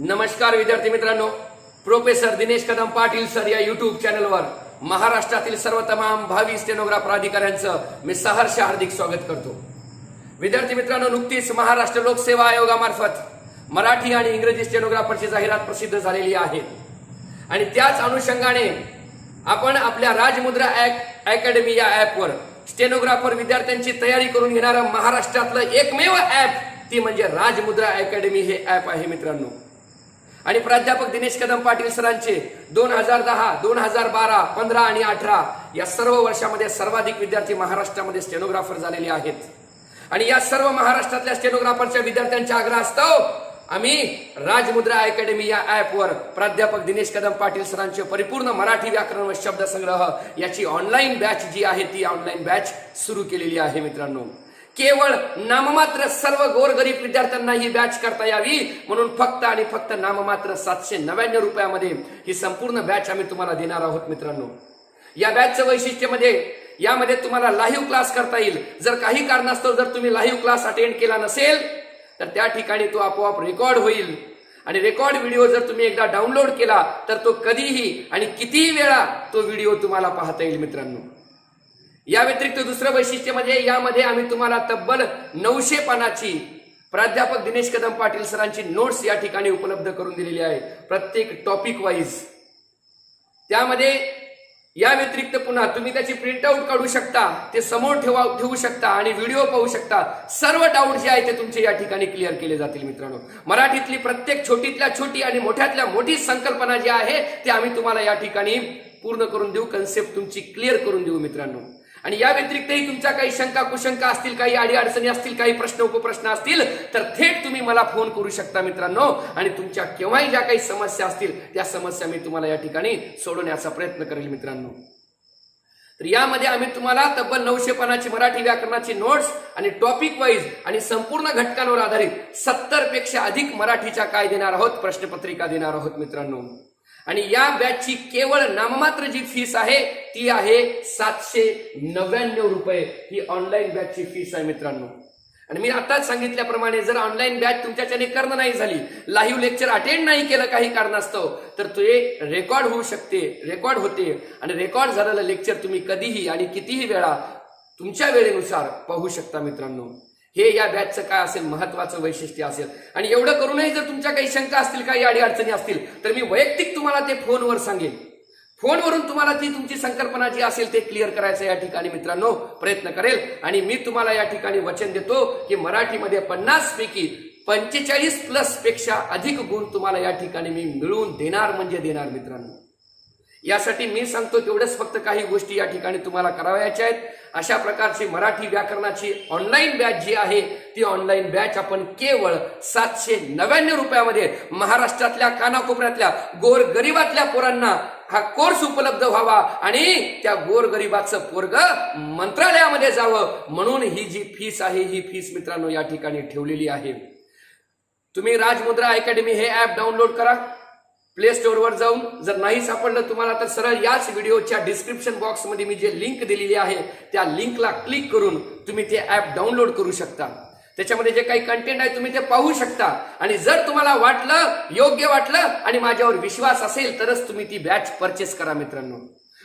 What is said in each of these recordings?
नमस्कार विद्यार्थी मित्रांनो, प्रोफेसर दिनेश कदम पाटील सर या युट्यूब चॅनलवर महाराष्ट्रातील सर्व तमाम भावी स्टेनोग्राफर अधिकाऱ्यांचं मी सहर्ष हार्दिक स्वागत करतो। विद्यार्थी मित्रांनो, नुकतीच महाराष्ट्र लोकसेवा आयोगामार्फत मराठी आणि इंग्रजी स्टेनोग्राफरची जाहिरात प्रसिद्ध झालेली आहे आणि त्याच अनुषंगाने आपण आपल्या राजमुद्रा अकॅडमी या ॲपवर स्टेनोग्राफर विद्यार्थ्यांची तयारी करून घेणारं महाराष्ट्रातलं एकमेव ॲप ती म्हणजे राजमुद्रा अकॅडमी हे ॲप आहे मित्रांनो। आणि प्राध्यापक दिनेश कदम पाटील सरांचे 2010, 2012, 15 आणि 18 या सर्व वर्षामध्ये सर्वाधिक विद्यार्थी महाराष्ट्रामध्ये स्टेनोग्राफर झालेले आहेत आणि या सर्व महाराष्ट्रातल्या स्टेनोग्राफरच्या विद्यार्थ्यांच्या आग्रहास्तव आम्ही राजमुद्रा अकॅडमी या ॲपवर प्राध्यापक दिनेश कदम पाटील सरांचे परिपूर्ण मराठी व्याकरण व शब्दसंग्रह याची ऑनलाईन बॅच जी आहे ती ऑनलाईन बॅच सुरू केलेली आहे मित्रांनो। केवळ नाममात्र सर्व गोरगरीब विद्यार्थ्यांना ही बॅच करता यावी म्हणून फक्त आणि फक्त नाममात्र 799 रुपयामध्ये ही संपूर्ण बॅच आम्ही तुम्हाला देणार आहोत मित्रांनो। या बॅचचं वैशिष्ट्य म्हणजे यामध्ये तुम्हाला लाईव्ह क्लास करता येईल। जर काही कारणास्तव जर तुम्ही लाईव्ह क्लास अटेंड केला नसेल तर त्या ठिकाणी तो आपोआप रेकॉर्ड होईल आणि रेकॉर्ड व्हिडिओ जर तुम्ही एकदा डाउनलोड केला तर तो कधीही आणि कितीही वेळा तो व्हिडिओ तुम्हाला पाहता येईल मित्रांनो। या व्यतिरिक्त दुसरं वैशिष्ट्य म्हणजे यामध्ये आम्ही तुम्हाला तब्बल 900 पानाची प्राध्यापक दिनेश कदम पाटील सरांची नोट्स या ठिकाणी उपलब्ध करून दिलेली आहे प्रत्येक टॉपिक वाईज। त्यामध्ये या व्यतिरिक्त पुन्हा तुम्ही त्याची प्रिंटआउट काढू शकता, ते समोर ठेवू शकता आणि व्हिडिओ पाहू शकता। सर्व डाऊट जे आहे ते तुमचे या ठिकाणी क्लिअर केले जातील मित्रांनो। मराठीतली प्रत्येक छोटीतल्या छोटी आणि मोठ्यातल्या मोठी संकल्पना जी आहे ते आम्ही तुम्हाला या ठिकाणी पूर्ण करून देऊ, कन्सेप्ट तुमची क्लिअर करून देऊ मित्रांनो। आणि या व्यतिरिक्तही तुमच्या काही शंका कुशंका असतील, काही अडीअडचणी असतील, काही प्रश्न उपप्रश्न असतील तर थेट तुम्ही मला फोन करू शकता मित्रांनो आणि तुमच्या केव्हाही ज्या काही समस्या असतील त्या समस्या मी तुम्हाला या ठिकाणी सोडवण्याचा प्रयत्न करेल मित्रांनो। तर यामध्ये आम्ही तुम्हाला तब्बल 900 पानाची मराठी व्याकरणाची नोट्स आणि टॉपिक वाईज आणि संपूर्ण घटकांवर आधारित 70 पेक्षा अधिक मराठीच्या काय देणार आहोत, प्रश्नपत्रिका देणार आहोत मित्रांनो। आणि या बॅचची केवळ नाममात्र जी फीस आहे ती आहे 799 रुपये। ही ऑनलाईन बॅचची फीस आहे मित्रांनो। आणि मी आताच सांगितल्याप्रमाणे जर ऑनलाईन बॅच तुमच्याच्याने करणं नाही झाली, लाईव्ह लेक्चर अटेंड नाही केलं काही कारणास्तव तर ते रेकॉर्ड होऊ शकते, रेकॉर्ड होते आणि रेकॉर्ड झालेलं लेक्चर तुम्ही कधीही आणि कितीही वेळा तुमच्या वेळेनुसार पाहू शकता मित्रांनो। हे या बॅचचं काय असेल महत्वाचं वैशिष्ट्य असेल। आणि एवढं करूनही जर तुमच्या काही शंका असतील, काही अडीअडचणी असतील तर मी वैयक्तिक तुम्हाला ते फोनवर सांगेन। फोनवरून तुम्हाला ती तुमची संकल्पना जी असेल ते क्लिअर करायचं या ठिकाणी मित्रांनो प्रयत्न करेल। आणि मी तुम्हाला या ठिकाणी वचन देतो की मराठीमध्ये 50 पैकी 45+ पेक्षा अधिक गुण तुम्हाला या ठिकाणी मी मिळवून देणार म्हणजे देणार मित्रांनो। यासाठी मी सांगतो तेवढंच फक्त काही गोष्टी या ठिकाणी तुम्हाला करावयाच्या आहेत। अशा प्रकारची मराठी व्याकरणाची ऑनलाईन बॅच जी आहे ती ऑनलाईन बॅच आपण केवळ 799 रुपयामध्ये महाराष्ट्रातल्या कानाकोपऱ्यातल्या गोरगरिबातल्या पोरांना हा कोर्स उपलब्ध व्हावा आणि त्या गोरगरिबाचं पोरग मंत्रालयामध्ये जावं म्हणून ही जी फीस आहे ही फीस मित्रांनो या ठिकाणी ठेवलेली आहे। तुम्ही राजमुद्रा अकॅडमी हे ॲप डाउनलोड करा प्ले स्टोअर वर जाऊन। जर नाही सापडलं तुम्हाला तर सरळ याच व्हिडिओच्या डिस्क्रिप्शन बॉक्समध्ये मी जे लिंक दिलेली आहे त्या लिंकला क्लिक करून तुम्ही ते ॲप डाउनलोड करू शकता। त्याच्यामध्ये जे काही कंटेंट आहे तुम्ही ते पाहू शकता आणि जर तुम्हाला वाटलं, योग्य वाटलं आणि माझ्यावर विश्वास असेल तरच तुम्ही ती बॅच परचेस करा मित्रांनो।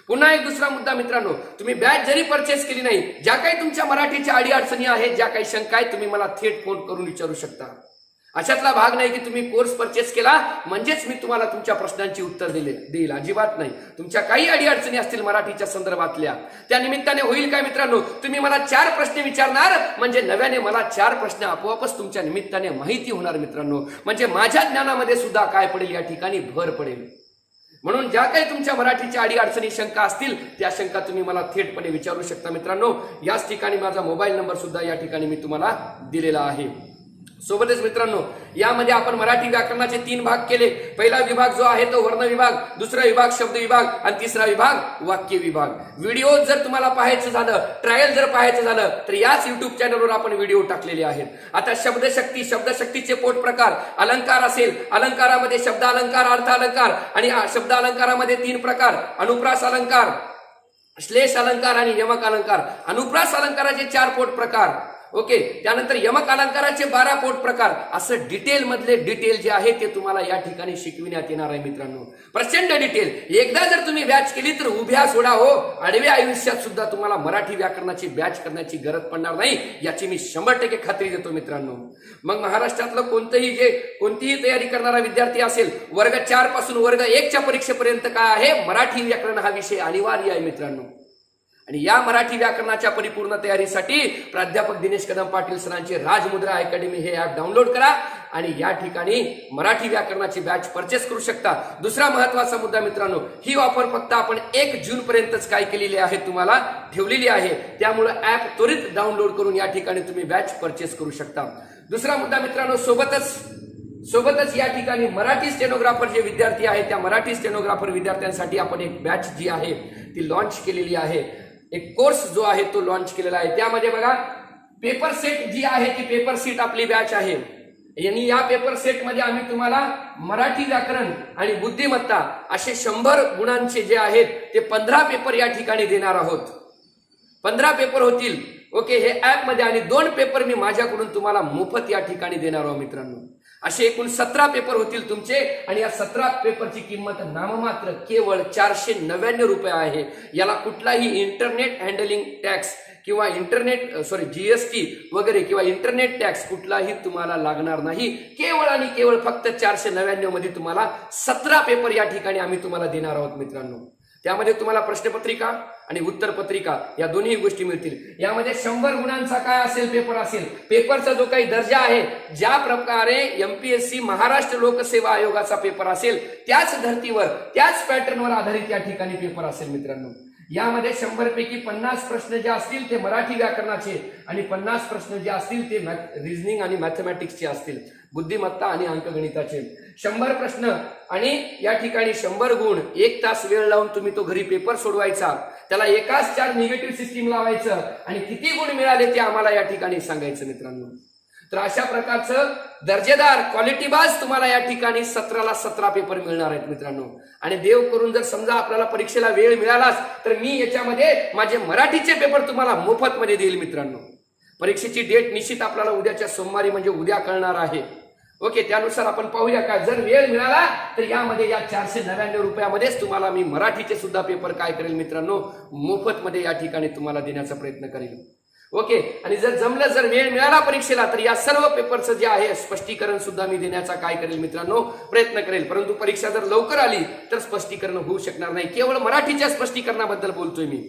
पुन्हा एक दुसरा मुद्दा मित्रांनो, तुम्ही बॅच जरी परचेस केली नाही, ज्या काही तुमच्या मराठीच्या अडीअडचणी आहेत, ज्या काही शंका आहेत तुम्ही मला थेट फोन करून विचारू शकता। अशातला भाग नाही की तुम्ही कोर्स परचेस केला म्हणजेच मी तुम्हाला तुमच्या प्रश्नांची उत्तर देईल, अजिबात नाही। तुमच्या काही अडीअडचणी असतील मराठीच्या संदर्भातल्या त्या निमित्ताने होईल काय मित्रांनो, तुम्ही मला 4 प्रश्न विचारणार म्हणजे नव्याने मला 4 प्रश्न आपोआपच तुमच्या निमित्ताने माहिती होणार मित्रांनो। म्हणजे माझ्या ज्ञानामध्ये सुद्धा काय पडेल या ठिकाणी भर पडेल। म्हणून ज्या काही तुमच्या मराठीच्या अडीअडचणी शंका असतील त्या शंका तुम्ही मला थेटपणे विचारू शकता मित्रांनो। याच ठिकाणी माझा मोबाईल नंबर सुद्धा या ठिकाणी मी तुम्हाला दिलेला आहे। सोबतच मित्रांनो यामध्ये आपण मराठी व्याकरणाचे 3 भाग केले। पहिला विभाग जो आहे तो वर्ण विभाग, दुसरा विभाग शब्द विभाग आणि तिसरा विभाग वाक्य विभाग। व्हिडिओ जर तुम्हाला पाहायचं झालं, ट्रायल जर पाहायचं झालं तर याच युट्यूब चॅनलवर आपण व्हिडिओ टाकलेले आहेत। आता शब्दशक्ती, शब्दशक्तीचे पोट प्रकार, अलंकार असेल, अलंकारामध्ये शब्द अलंकार, अर्थ अलंकार आणि शब्द अलंकारामध्ये 3 प्रकार, अनुप्रास अलंकार, श्लेष अलंकार आणि यमक अलंकार। अनुप्रास अलंकाराचे 4 पोट प्रकार, ओके, त्यानंतर यमक अलंकाराचे 12 पोट प्रकार, असं डिटेल मधले डिटेल जे आहे ते तुम्हाला या ठिकाणी शिकविण्यात येणार आहे मित्रांनो. प्रचंड डिटेल. एकदा जर तुम्ही बॅच केली तर उभ्या सोडा हो, आडव्या आयुष्यात सुद्धा तुम्हाला मराठी व्याकरणाची बॅच करण्याची गरज पडणार नाही, याची मी 100% खात्री देतो मित्रांनो. मग महाराष्ट्रातलं कोणतीही तयारी करणारा विद्यार्थी असेल, वर्ग 4 पासून वर्ग 1 च्या परीक्षेपर्यंत काय आहे, मराठी व्याकरण हा विषय अनिवार्य आहे मित्रांनो. आणि या मराठी व्याकरणाच्या परिपूर्ण तयारीसाठी प्राध्यापक दिनेश कदम पाटील सरांचे राजमुद्रा अकॅडमी हे ऍप डाउनलोड करा आणि या ठिकाणी मराठी व्याकरणाची बॅच परचेस करू शकता. दुसरा महत्वाचा मुद्दा मित्रांनो, ही ऑफर फक्त आपण 1 जून पर्यंतच काय केलेली आहे, तुम्हाला ठेवलेली आहे. त्यामुळे ऍप त्वरित डाउनलोड करून या ठिकाणी तुम्ही बॅच परचेस करू शकता. दुसरा मुद्दा मित्रांनो, सोबतच या ठिकाणी मराठी स्टेनोग्राफर जे विद्यार्थी आहेत, त्या मराठी स्टेनोग्राफर विद्यार्थ्यांसाठी आपण एक बॅच जी आहे ती लॉन्च केलेली आहे. एक कोर्स जो आहे तो लॉन्च केलेला आहे. त्यामध्ये बघा, पेपर सेट जी आहे ती पेपर सेट आपली बॅच आहे. यांनी या पेपर सेट मध्ये आम्ही तुम्हाला मराठी व्याकरण आणि बुद्धिमत्ता असे 100 गुणांचे जे आहेत ते 15 पेपर या ठिकाणी देणार आहोत. 15 पेपर होतील. ओके, हे ऍप मध्ये, आणि 2 पेपर मी माझ्याकडून तुम्हाला मोफत या ठिकाणी देणार आहोत मित्रांनो. असे एकूण 17 पेपर होतील तुमचे, आणि या 17 पेपरची किंमत नाममात्र केवळ 499 रुपये आहे. याला कुठलाही इंटरनेट हँडलिंग टॅक्स किंवा जीएसटी वगैरे किंवा इंटरनेट टॅक्स कुठलाही तुम्हाला लागणार नाही. केवळ आणि केवळ फक्त 499 मध्ये तुम्हाला 17 पेपर या ठिकाणी आम्ही तुम्हाला देणार आहोत मित्रांनो. त्यामध्ये तुम्हाला प्रश्नपत्रिका आणि उत्तरपत्रिका या दोन्ही गोष्टी मिळतील. यामध्ये 100 गुणांचा काय असेल, पेपर असेल. पेपरचा जो काही दर्जा आहे, ज्या प्रकारे एमपीएससी महाराष्ट्र लोकसेवा आयोगाचा पेपर असेल, त्याच धर्तीवर त्याच पॅटर्नवर आधारित या ठिकाणी पेपर असेल मित्रांनो. यामध्ये 100 पैकी 50 प्रश्न जे असतील ते मराठी व्याकरणाचे, आणि 50 प्रश्न जे असतील ते रिझनिंग आणि मॅथमॅटिक्सचे असतील, बुद्धिमत्ता आणि अंकगणिताचे. 100 प्रश्न आणि या ठिकाणी 100 गुण. 1 तास वेळ लावून तुम्ही तो घरी पेपर सोडवायचा. त्याला एकाच 4 निगेटिव्ह सिस्टीम लावायचं आणि किती गुण मिळाले ते आम्हाला या ठिकाणी सांगायचं मित्रांनो. तर अशा प्रकारचं दर्जेदार क्वालिटीबाज तुम्हाला या ठिकाणी 17ला 17 पेपर मिळणार आहेत मित्रांनो. आणि देव करून जर समजा आपल्याला परीक्षेला वेळ मिळालाच तर मी याच्यामध्ये माझे मराठीचे पेपर तुम्हाला मोफत मध्ये देईल मित्रांनो. परीक्षेची डेट निश्चित आपल्याला उद्याच्या सोमवारी म्हणजे उद्या कळणार आहे. ओके, त्यानुसार आपण पाहूया का. जर वेळ मिळाला तर यामध्ये या 499 रुपयामध्येच तुम्हाला मी मराठीचे सुद्धा पेपर काय करेल मित्रांनो, मोफत मध्ये या ठिकाणी तुम्हाला देण्याचा प्रयत्न करेल. ओके, आणि जर वेळ मिळाला परीक्षेला तर या सर्व पेपरचं जे आहे स्पष्टीकरण सुद्धा मी देण्याचा काय करेल मित्रांनो, प्रयत्न करेल. परंतु परीक्षा जर लवकर आली तर स्पष्टीकरण होऊ शकणार नाही. केवळ मराठीच्या स्पष्टीकरणाबद्दल बोलतोय मी.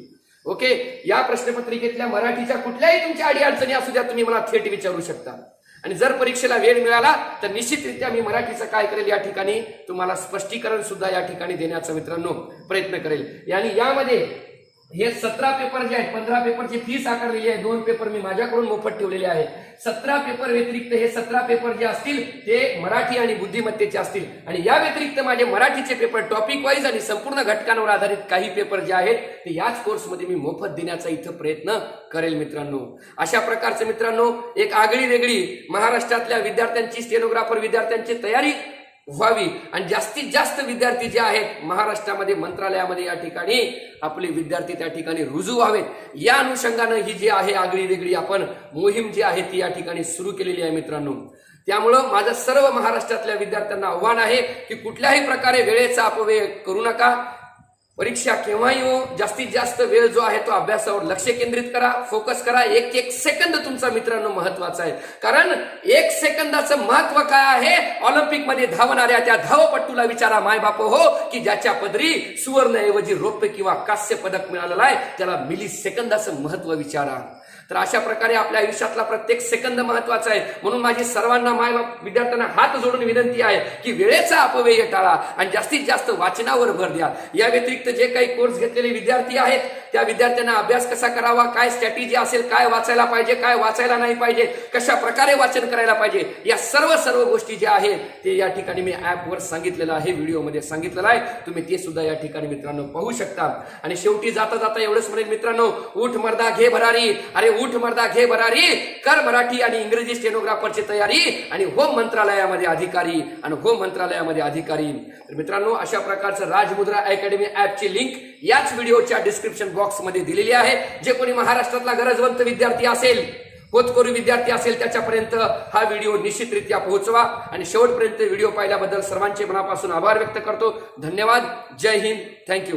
ओके, या प्रश्नपत्रिकेतल्या मराठीच्या कुठल्याही तुमच्या अडीअडचणी असू द्या, तुम्ही मला थेट विचारू शकता. आणि जर परीक्षेला वेळ मिळाला तर निश्चितरित्या मी मराठीचं काय करेल, या ठिकाणी तुम्हाला स्पष्टीकरण सुद्धा या ठिकाणी देण्याचा मित्रांनो प्रयत्न करेल. आणि यामध्ये हे 17 पेपर जे आहेत, 15 पेपरची फीस आकारलेली आहे, 2 पेपर मी माझ्याकडून मोफत ठेवलेले आहे. 17 पेपर व्यतिरिक्त हे 17 पेपर जे असतील ते मराठी आणि बुद्धिमत्तेचे असतील. आणि या व्यतिरिक्त माझे मराठीचे पेपर टॉपिक वाईज आणि संपूर्ण घटकांवर आधारित काही पेपर जे आहेत ते याच कोर्समध्ये मी मोफत देण्याचा इथं प्रयत्न करेल मित्रांनो. अशा प्रकारचे मित्रांनो एक आगळी वेगळी महाराष्ट्रातल्या विद्यार्थ्यांची, स्टेनोग्राफर विद्यार्थ्यांची तयारी व्हावी आणि जास्तीत जास्त विद्यार्थी जे आहेत महाराष्ट्रामध्ये मंत्रालयामध्ये या ठिकाणी आपले विद्यार्थी त्या ठिकाणी रुजू व्हावेत, या अनुषंगानं ही जी आहे आगळी वेगळी आपण मोहीम जी आहे ती या ठिकाणी सुरू केलेली आहे मित्रांनो. त्यामुळं माझं सर्व महाराष्ट्रातल्या विद्यार्थ्यांना आव्हान आहे की कुठल्याही प्रकारे वेळेचा अपव्यय करू नका. परीक्षा केव्हाही हो, जास्तीत जास्त वेळ जो आहे तो अभ्यासावर लक्ष केंद्रित करा, फोकस करा. एक सेकंद तुमचा मित्रांनो महत्वाचा आहे. कारण 1 सेकंदाचं महत्व काय आहे, ऑलिम्पिक मध्ये धावणाऱ्या त्या धावपट्टूला विचारा मायबाप हो, की ज्याच्या पदरी सुवर्णऐवजी रौप्य किंवा कांस्य पदक मिळालेलं आहे, त्याला मिली सेकंदाचं महत्व विचारा. तर अशा प्रकारे आपल्या आयुष्यातला प्रत्येक सेकंद महत्वाचा आहे. म्हणून माझी सर्वांना मायबाप विद्यार्थ्यांना हात जोडून विनंती आहे की वेळेचा अपव्यय टाळा आणि जास्तीत जास्त वाचनावर भर द्या. या व्यतिरिक्त जे काही कोर्स घेतलेले विद्यार्थी आहेत त्या विद्यार्थ्यांना अभ्यास कसा करावा, काय स्ट्रॅटेजी असेल, काय वाचायला पाहिजे, काय वाचायला नाही पाहिजे, कशा प्रकारे वाचन करायला पाहिजे, या सर्व गोष्टी ज्या आहेत ते या ठिकाणी मी ऍपवर सांगितलेलं आहे, व्हिडिओमध्ये सांगितलेलं आहे. तुम्ही ते सुद्धा या ठिकाणी मित्रांनो पाहू शकता. आणि शेवटी जाता जाता एवढंच म्हणेल मित्रांनो, उठ मर्दा घे भरारी. अरे उठ मर्दा घे भरारी, कर मराठी आणि इंग्रजी स्टेनोग्राफरची तयारी आणि होम मंत्रालयामध्ये अधिकारी आणि होम मंत्रालयामध्ये अधिकारी. तर मित्रांनो अशा प्रकारचं राजमुद्रा अकॅडमी ऍपची लिंक याच व्हिडिओच्या डिस्क्रिप्शन बॉक्स मध्ये दिलेली आहे. जे कोणी महाराष्ट्रातला गरजवंत विद्यार्थी असेल, होतकरू विद्यार्थी असेल त्याच्यापर्यंत हा व्हिडिओ निश्चितरित्या पोहोचवा आणि शेवटपर्यंत व्हिडिओ पाहिल्याबद्दल सर्वांचे मनापासून आभार व्यक्त करतो. धन्यवाद. जय हिंद. थँक्यू.